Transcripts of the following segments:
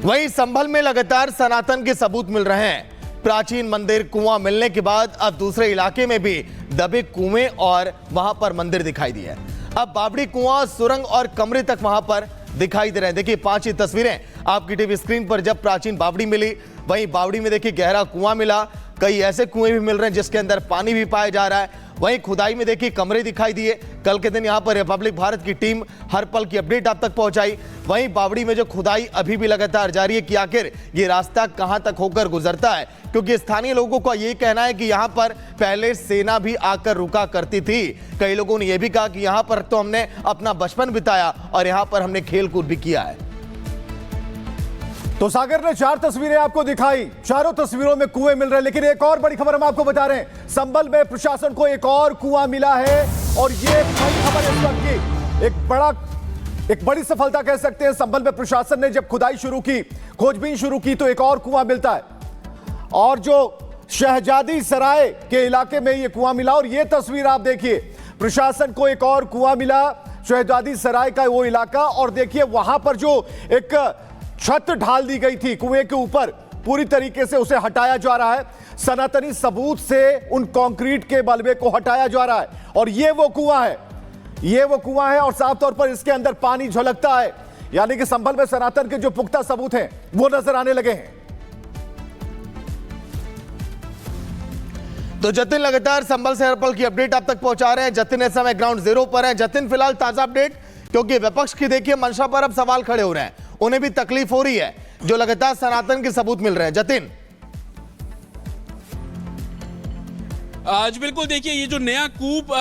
वहीं संभल में लगातार सनातन के सबूत मिल रहे हैं। प्राचीन मंदिर कुआं मिलने के बाद अब दूसरे इलाके में भी दबे कुएं और वहां पर मंदिर दिखाई दिए। अब बावड़ी कुआं, सुरंग और कमरे तक वहां पर दिखाई दे रहे हैं। देखिए 5 ही तस्वीरें आपकी टीवी स्क्रीन पर। जब प्राचीन बावड़ी मिली, वहीं बावड़ी में देखिए गहरा कुआं मिला, कई ऐसे कुएं भी मिल रहे हैं जिसके अंदर पानी भी पाया जा रहा है। वहीं खुदाई में देखिए कमरे दिखाई दिए। कल के दिन यहां पर रिपब्लिक भारत की टीम हर पल की अपडेट आप तक पहुंचाई। वहीं बावड़ी में जो खुदाई अभी भी लगातार जारी है कि आखिर ये रास्ता कहां तक होकर गुजरता है, क्योंकि स्थानीय लोगों का ये कहना है कि यहां पर पहले सेना भी आकर रुका करती थी। कई लोगों ने यह भी कहा कि यहां पर तो हमने अपना बचपन बिताया और यहां पर हमने खेल कूद भी किया है। तो सागर ने 4 तस्वीरें आपको दिखाई, चारों तस्वीरों में कुएं मिल रहे हैं। लेकिन एक और बड़ी खबर हम आपको बता रहे हैं, संभल में प्रशासन को एक और कुआं मिला है और ये बड़ी खबर इस वक्त की एक बड़ी सफलता कह सकते हैं। संभल में प्रशासन ने जब खुदाई शुरू की, खोजबीन शुरू की, तो एक और कुआं मिलता है। और जो शहजादी सराय के इलाके में ये कुआं मिला, और ये तस्वीर आप देखिए, प्रशासन को एक और कुआं मिला, शहजादी सराय का वो इलाका। और देखिए वहां पर जो एक छत ढाल दी गई थी कुएं के ऊपर, पूरी तरीके से उसे हटाया जा रहा है। सनातनी सबूत से उन कंक्रीट के मलबे को हटाया जा रहा है और ये वो कुआं है, ये वो कुआं है। और साफ तौर पर इसके अंदर पानी झलकता है, यानी कि संभल में सनातन के जो पुख्ता सबूत हैं वो नजर आने लगे हैं। तो जतिन लगातार संभल से हर पल की अपडेट आप तक पहुंचा रहे हैं। जतिन इस समय ग्राउंड जीरो पर है। जतिन, फिलहाल ताजा अपडेट, क्योंकि विपक्ष की देखिए मंशा पर अब सवाल खड़े हो रहे हैं, उन्हें भी तकलीफ हो रही है जो लगातार सनातन के सबूत मिल रहे हैं। जतिन, आज बिल्कुल देखिए ये जो नया कूप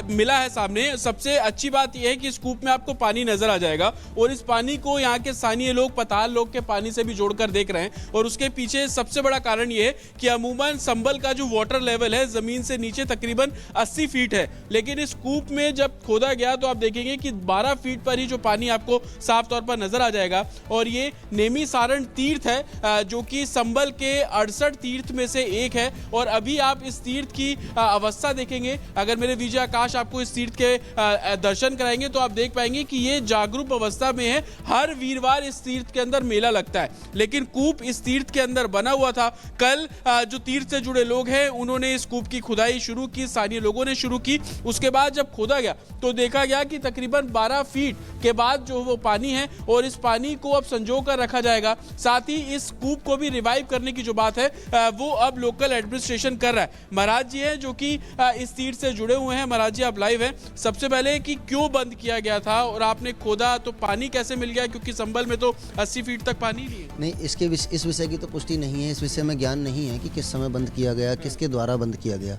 मिला है सामने, सबसे अच्छी बात यह है कि इस कूप में आपको पानी नजर आ जाएगा और इस पानी को यहाँ के स्थानीय लोग पताल लोग के पानी से भी जोड़कर देख रहे हैं। और उसके पीछे सबसे बड़ा कारण ये है कि अमूमन संभल का जो वाटर लेवल है जमीन से नीचे तकरीबन 80 फीट है, लेकिन इस कूप में जब खोदा गया तो आप देखेंगे कि 12 फीट पर ही जो पानी आपको साफ तौर पर नजर आ जाएगा। और ये नेमी सारण तीर्थ है जो कि संभल के 68 तीर्थ में से एक है। और अभी आप इस तीर्थ की अवस्था देखेंगे, अगर मेरे विजय आकाश आपको इस तीर्थ के दर्शन कराएंगे तो आप देख पाएंगे कि ये जागरूक अवस्था में है। हर वीरवार इस तीर्थ के अंदर मेला लगता है, लेकिन कूप इस तीर्थ के अंदर बना हुआ था। कल जो तीर्थ से जुड़े लोग हैं उन्होंने इस कूप की खुदाई शुरू की, स्थानीय लोगों ने शुरू की। उसके बाद जब खोदा गया तो देखा गया कि तकरीबन 12 फीट के बाद जो वो पानी है और इस पानी को अब संजो कर रखा जाएगा। साथ ही इस कूप को भी रिवाइव करने की जो बात है वो अब लोकल एडमिनिस्ट्रेशन कर रहा है। महाराज जी हैं जो कि इस तीर्थ से जुड़े हुए हैं। महाराज जी आप लाइव हैं। सबसे पहले कि क्यों बंद किया गया था और आपने खोदा तो पानी कैसे मिल गया, क्योंकि संभल में तो 80 फीट तक पानी नहीं है। नहीं, इस विषय की तो पुष्टि नहीं है, इस विषय में ज्ञान नहीं है कि किस समय बंद किया गया, किसके द्वारा बंद किया गया।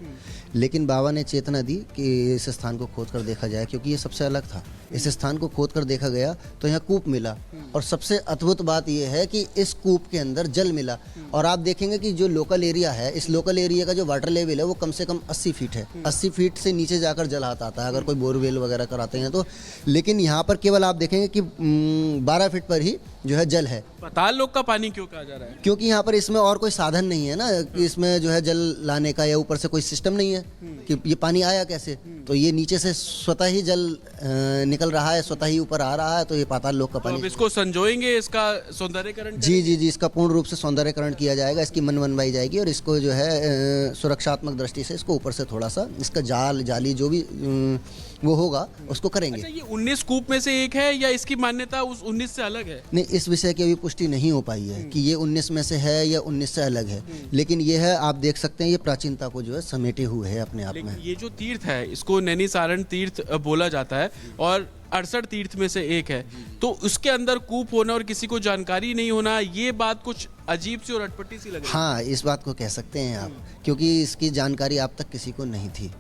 लेकिन बाबा ने चेतना दी कि इस स्थान को खोद कर देखा जाए, क्योंकि ये सबसे अलग था। इस स्थान को खोद कर देखा गया तो यहाँ कूप मिला, और सबसे अद्भुत बात यह है कि इस कूप के अंदर जल मिला। और आप देखेंगे कि जो लोकल एरिया है, इस लोकल एरिया का जो वाटर लेवल है वो कम से कम 80 फीट है। 80 फीट से नीचे जाकर जल आता है अगर कोई बोरवेल वगैरह कराते हैं तो। लेकिन यहाँ पर केवल आप देखेंगे कि 12 फीट पर ही जो है जल है। पताल लोग का पानी क्यों कहा जा रहा है? क्योंकि यहाँ पर इसमें और कोई साधन नहीं है ना, कि इसमें जो है जल लाने का या ऊपर से कोई सिस्टम नहीं है कि ये पानी आया कैसे। तो ये नीचे से स्वतः ही जल निकल रहा है, स्वतः ही ऊपर आ रहा है, तो ये पाताल लोक का पानी। तो इसको संजोएंगे, इसका सौंदर्यकरण? जी, इसका पूर्ण रूप से सौंदर्यकरण किया जाएगा, इसकी मन बनवाई जाएगी और इसको जो है सुरक्षात्मक दृष्टि से इसको ऊपर से थोड़ा सा इसका जाली जो भी वो होगा उसको करेंगे। अच्छा, ये 19 कूप में से एक है या इसकी मान्यता उस 19 से अलग है? नहीं, इस विषय की अभी पुष्टि नहीं हो पाई है कि ये 19 में से है या 19 से अलग है। लेकिन ये है, आप देख सकते हैं, ये प्राचीनता को जो है समेटे हुए है अपने आप में। ये जो तीर्थ है इसको नैनी सारण तीर्थ बोला जाता है और 68 तीर्थ में से एक है, तो उसके अंदर कूप होना और किसी को जानकारी नहीं होना, ये बात कुछ अजीब सी और अटपटी सी लग रही है। हाँ, इस बात को कह सकते हैं आप, क्योंकि इसकी जानकारी आप तक किसी को नहीं थी।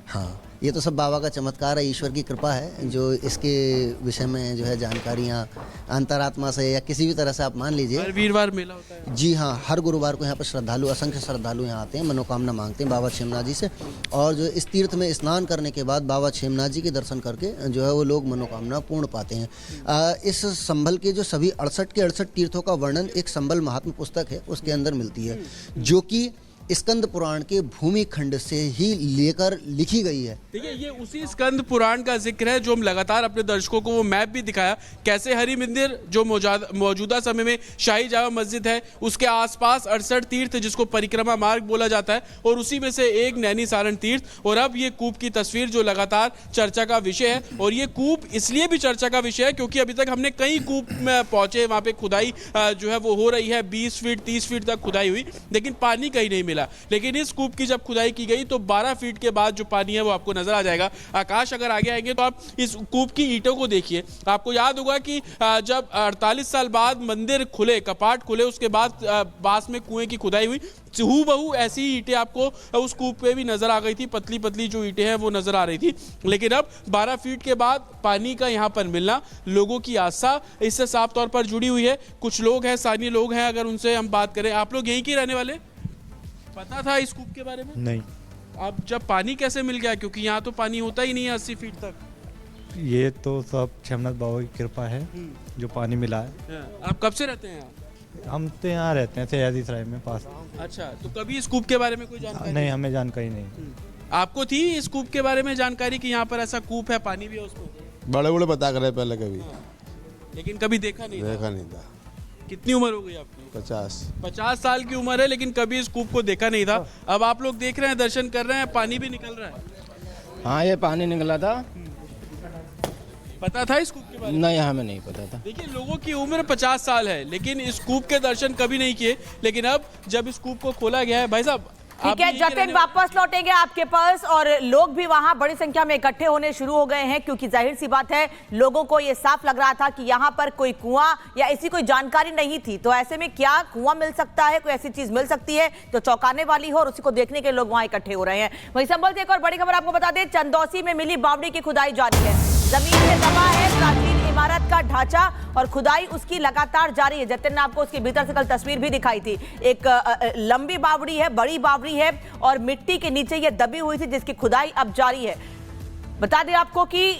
हाँ, ये तो सब बाबा का चमत्कार है, ईश्वर की कृपा है जो इसके विषय में जो है जानकारियाँ अंतरात्मा से या किसी भी तरह से आप मान लीजिए। हर वीरवार मेला होता है? जी हाँ, हर गुरुवार को यहाँ पर श्रद्धालु, असंख्य श्रद्धालु यहाँ आते हैं, मनोकामना मांगते हैं बाबा क्षेमनाथ जी से। और जो इस तीर्थ में स्नान करने के बाद बाबा क्षेमनाथ जी के दर्शन करके जो है वो लोग मनोकामना पूर्ण पाते हैं। इस संभल के जो सभी 68 के 68 तीर्थों का वर्णन एक संभल महात्मा पुस्तक है उसके अंदर मिलती है, जो कि स्कंद पुराण के भूमि खंड से ही लेकर लिखी गई है। देखिए ये उसी स्कंद पुराण का जिक्र है जो हम लगातार अपने दर्शकों को वो मैप भी दिखाया, कैसे हरि मंदिर जो मौजूदा समय में शाही जामा मस्जिद है उसके आसपास 68 तीर्थ जिसको परिक्रमा मार्ग बोला जाता है और उसी में से एक नैनी सारण तीर्थ, और अब ये कूप की तस्वीर जो लगातार चर्चा का विषय है। और ये कूप इसलिए भी चर्चा का विषय है क्योंकि अभी तक हमने कई कूप में पहुंचे, वहां पे खुदाई जो है वो हो रही है, 20 फीट 30 फीट तक खुदाई हुई लेकिन पानी कहीं नहीं मिला। लेकिन इस कूप की जब खुदाई की गई तो 12 फीट के बाद जो पानी है वो आपको नजर आ जाएगा। आकाश अगर आगे आएंगे तो आप इस कूप की ईंटों को देखिए, आपको याद होगा कि जब 48 साल बाद मंदिर खुले, कपाट खुले, उसके बाद पास में कुएं की खुदाई हुई, हूबहू ऐसी ईंटें आपको उस कूप पे भी नजर आ गई थी, पतली पतली जो ईंटें हैं वो नजर आ रही थी। लेकिन अब 12 फीट के बाद पानी का यहाँ पर मिलना, लोगों की आस्था इससे साफ तौर पर जुड़ी हुई है। कुछ लोग हैं, स्थानीय लोग हैं, अगर उनसे हम बात करें, आप लोग यहीं के रहने वाले, पता था इस कूप के बारे में? नहीं। अब जब पानी कैसे मिल गया, क्योंकि यहाँ तो पानी होता ही नहीं है 80 फीट तक? ये तो सब छमनाथ बाबा की कृपा है जो पानी मिला है। आप कब से रहते हैं यहाँ? हम तो यहाँ रहते हैं सयाजी सराय में पास। अच्छा, तो कभी इस कूप के बारे में कोई जानकारी? नहीं, हमें जानकारी नहीं। आपको थी इस कूप के बारे में जानकारी कि यहाँ पर ऐसा कूप है, पानी भी है उसमें? बड़े बड़े बता कर रहे पहले, कभी लेकिन कभी देखा नहीं? देखा नहीं था। कितनी उम्र हो गई आपकी? 50 साल की उम्र है, लेकिन कभी इस कूप को देखा नहीं था। अब आप लोग देख रहे हैं, दर्शन कर रहे हैं, पानी भी निकल रहा है। हाँ, ये पानी निकला था। पता था इस कूप के बारे में? नहीं, हमें नहीं पता था। देखिए लोगों की उम्र 50 साल है लेकिन इस कूप के दर्शन कभी नहीं किए, लेकिन अब जब इस कूप को खोला गया है, भाई साहब ठीक है, जतिन वापस लौटेंगे आपके पास, और लोग भी वहां बड़ी संख्या में इकट्ठे होने शुरू हो गए हैं क्योंकि जाहिर सी बात है लोगों को यह साफ लग रहा था कि यहां पर कोई कुआं या ऐसी कोई जानकारी नहीं थी। तो ऐसे में क्या कुआं मिल सकता है, कोई ऐसी चीज मिल सकती है तो चौंकाने वाली हो, और उसी को देखने के लोग वहां इकट्ठे हो रहे हैं। वहीं संभल से एक और बड़ी खबर आपको बता दें, चंदौसी में मिली बावड़ी की खुदाई जारी है। जमीन में दबा है प्राचीन इमारत का ढांचा और खुदाई उसकी लगातार जारी है। जतिन ने आपको उसके भीतर से कल तस्वीर भी दिखाई थी। एक लंबी बावड़ी है, बड़ी बावड़ी है और मिट्टी के नीचे ये दबी हुई थी जिसकी खुदाई अब जारी है। बता दें आपको कि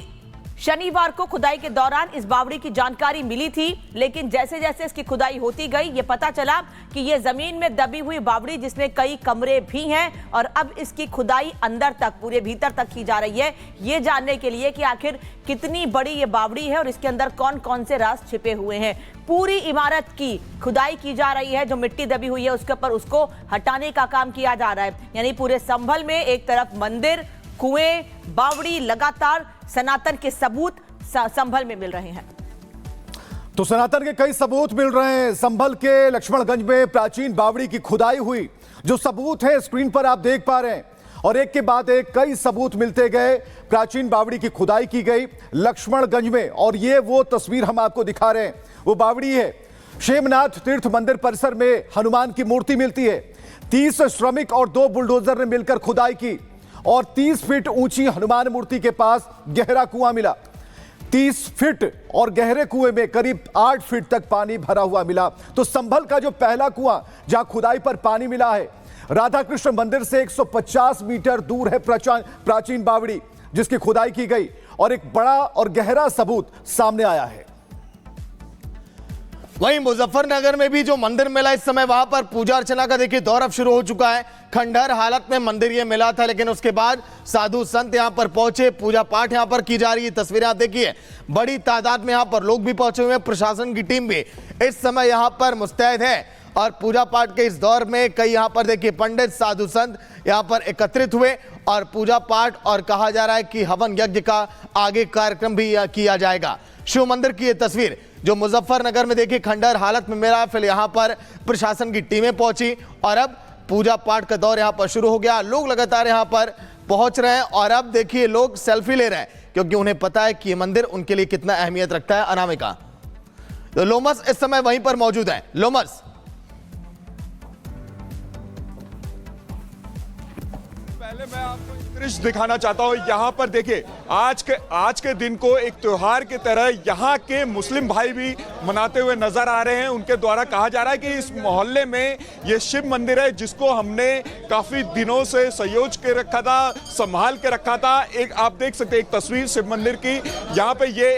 शनिवार को खुदाई के दौरान इस बावड़ी की जानकारी मिली थी, लेकिन जैसे जैसे इसकी खुदाई होती गई ये पता चला कि ये जमीन में दबी हुई बावड़ी जिसमें कई कमरे भी हैं और अब इसकी खुदाई अंदर तक, पूरे भीतर तक की जा रही है, ये जानने के लिए कि आखिर कितनी बड़ी ये बावड़ी है और इसके अंदर कौन कौन से राज छिपे हुए हैं। पूरी इमारत की खुदाई की जा रही है, जो मिट्टी दबी हुई है उसके ऊपर उसको हटाने का काम किया जा रहा है। यानी पूरे संभल में एक तरफ मंदिर, कुएं, बावड़ी, लगातार सनातन के सबूत संभल में मिल रहे हैं। तो सनातन के कई सबूत मिल रहे हैं। संभल के लक्ष्मणगंज में प्राचीन बावड़ी की खुदाई हुई, जो सबूत है स्क्रीन पर आप देख पा रहे हैं, और एक के बाद एक कई सबूत मिलते गए। प्राचीन बावड़ी की खुदाई की गई लक्ष्मणगंज में, और ये वो तस्वीर हम आपको दिखा रहे हैं, वो बावड़ी है। शेमनाथ तीर्थ मंदिर परिसर में हनुमान की मूर्ति मिलती है। 30 श्रमिक और 2 बुलडोजर ने मिलकर खुदाई की और 30 फीट ऊंची हनुमान मूर्ति के पास गहरा कुआं मिला। 30 फीट और गहरे कुएं में करीब 8 फीट तक पानी भरा हुआ मिला। तो संभल का जो पहला कुआं जहां खुदाई पर पानी मिला है, राधा कृष्ण मंदिर से 150 मीटर दूर है प्राचीन बावड़ी जिसकी खुदाई की गई, और एक बड़ा और गहरा सबूत सामने आया है। वहीं मुजफ्फरनगर में भी जो मंदिर मिला, इस समय वहां पर पूजा अर्चना का देखिए दौर अब शुरू हो चुका है। खंडहर हालत में मंदिर ये मिला था, लेकिन उसके बाद साधु संत यहां पर पहुंचे, पूजा पाठ यहां पर की जा रही है। तस्वीरें आप देखिए, बड़ी तादाद में यहां पर लोग भी पहुंचे हुए हैं, प्रशासन की टीम भी इस समय यहां पर मुस्तैद है। और पूजा पाठ के इस दौर में कई यहां पर देखिए पंडित, साधु संत यहां पर एकत्रित हुए और पूजा पाठ, और कहा जा रहा है कि हवन यज्ञ का आगे कार्यक्रम भी किया जाएगा। शिव मंदिर की यह तस्वीर जो मुजफ्फरनगर में देखिए खंडहर हालत में मिला, फिर यहां पर प्रशासन की टीमें पहुंची और अब पूजा पाठ का दौर यहां पर शुरू हो गया। लोग लगातार यहां पर पहुंच रहे हैं और अब देखिए लोग सेल्फी ले रहे हैं क्योंकि उन्हें पता है कि यह मंदिर उनके लिए कितना अहमियत रखता है। अनामिका, तो लोमस इस समय वहीं पर मौजूद है। लोमस, पहले मैं आपको दृश्य दिखाना चाहता हूं। यहाँ पर देखिए, आज के दिन को एक त्योहार की तरह यहाँ के मुस्लिम भाई भी मनाते हुए नजर आ रहे हैं। उनके द्वारा कहा जा रहा है कि इस मोहल्ले में ये शिव मंदिर है जिसको हमने काफी दिनों से संयोज के रखा था, संभाल के रखा था। एक आप देख सकते हैं एक तस्वीर शिव मंदिर की। यहाँ पे ये